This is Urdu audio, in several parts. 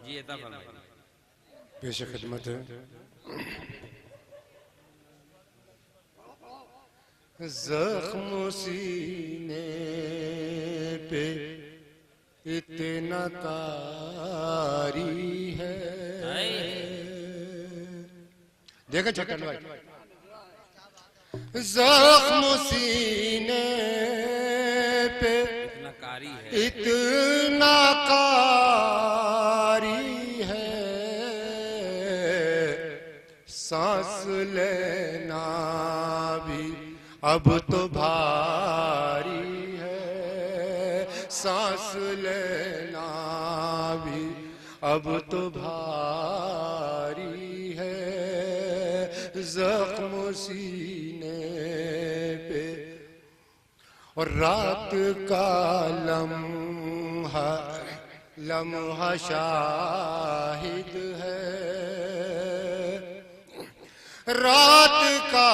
جی عطا فرمائے. پیش خدمت ہے. زخم سینے پہ اتنا کاری ہے. دیکھیں چھکن بھائی. زخم سینے پہ اتنا کاری ہے. سانس لینا بھی اب تو بھاری ہے. سانس لینا بھی اب تو بھاری ہے. زخم سینے پہ اور رات کا لمحہ شاہد ہے. رات کا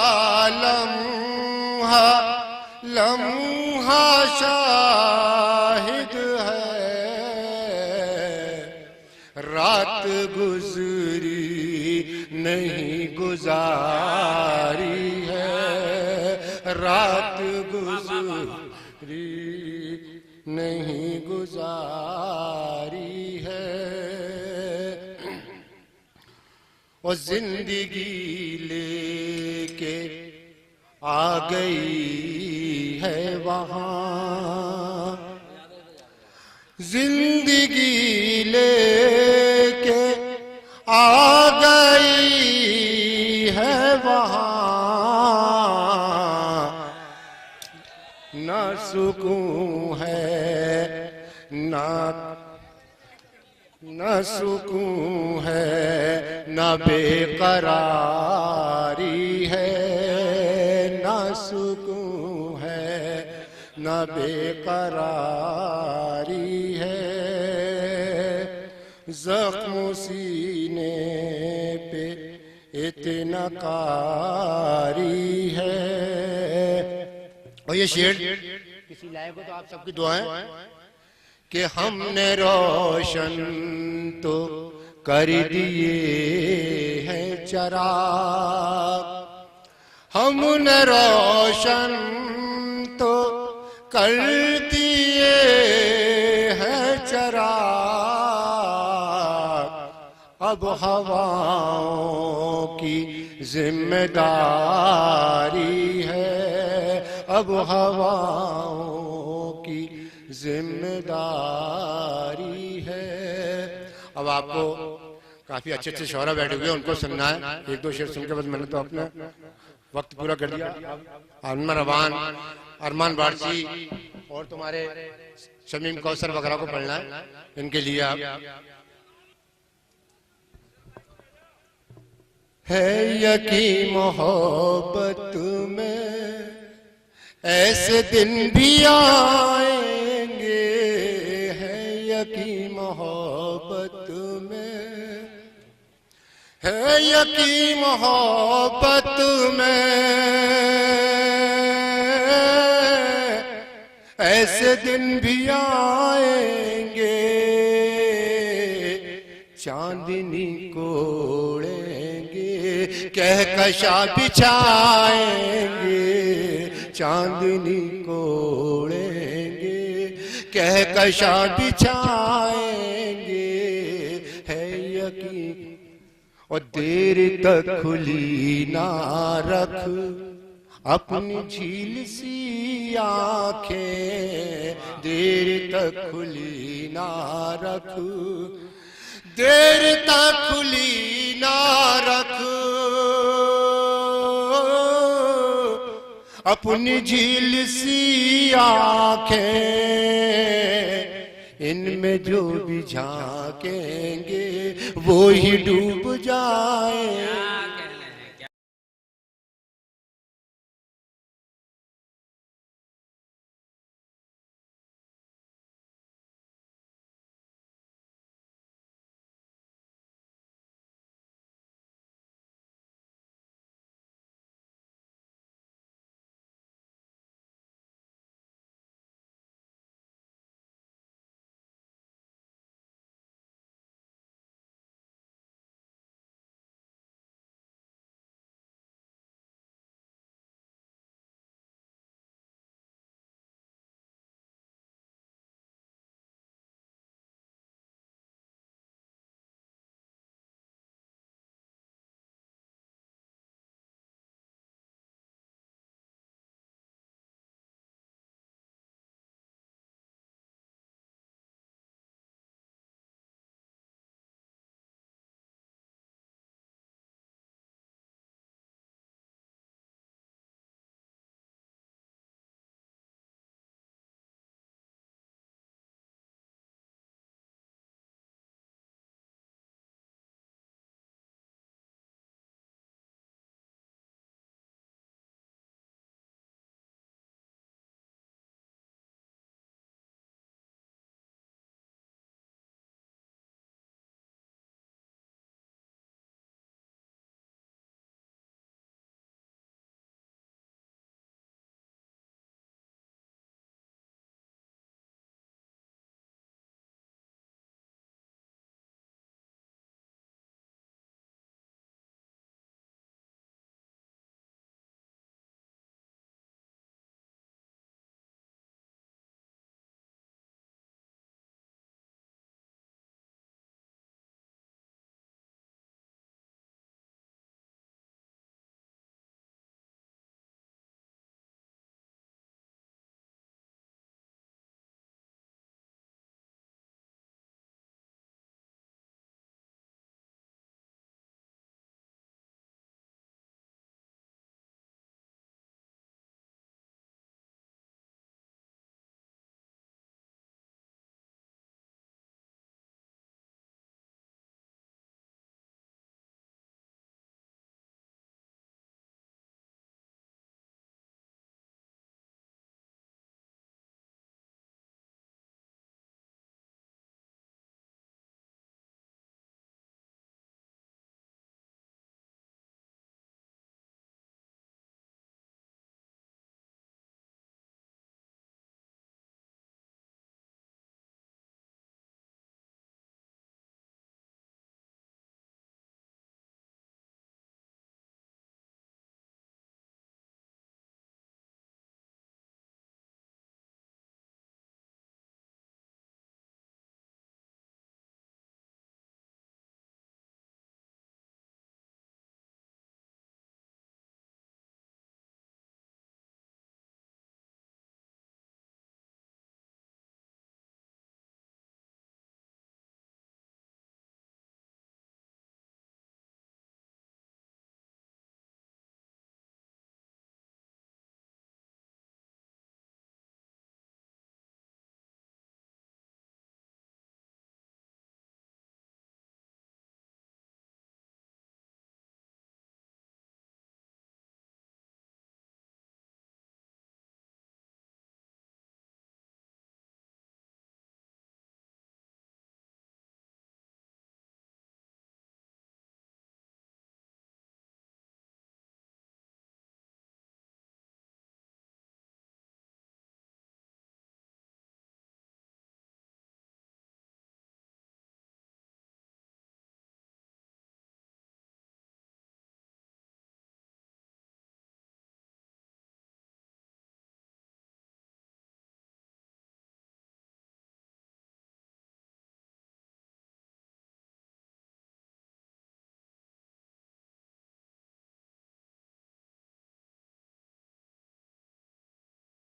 لمحہ شاہد ہے. رات گزری نہیں گزاری ہے. رات گزری نہیں گزاری ہے. اور زندگی لے کے آ گئی ہے وہاں. زندگی لے کے آ گئی ہے وہاں. نہ سکون ہے نہ سکون ہے نہ بے قراری ہے. نہ سکون ہے نہ بے قراری ہے. زخم سینے پہ اتنا کاری ہے. اور یہ شعر کسی لائق ہو تو آپ سب کی دعائیں کہ ہم نے روشن تو کر دیے ہیں چراغ. ہم نے روشن تو کر دیے ہیں چراغ. اب ہواؤں کی ذمہ داری ہے. اب ہواؤں کی ذمہ داری ہے. اب آپ کو کافی اچھے اچھے شعراء بیٹھے ہوئے ان کو سننا ہے. ایک دو شعر سن کے بعد میں نے تو اپنا وقت پورا کر دیا. ارمان بارچی اور تمہارے شمیم کوثر وغیرہ کو پڑھنا ہے. ان کے لیے آپ ہے یقین محبت میں ایسے دن بھی آئیں گے. ہے یقین محبت میں ہے یقین محبت میں ایسے دن بھی آئیں گے. چاندنی کوڑیں گے کہکشاں بچھائیں گے. چاندنی کوڑیں گے کہکشاں بچھائیں گے. ہے یقین اور دیر تک کھلی نہ رکھ اپنی جھیل سی آنکھیں. دیر تک کھلی نہ رکھ دیر تک کھلی نہ رکھ اپنی جھیل سی آنکھیں. ان میں جو بھی جھانکیں گے وہی ڈوب جائیں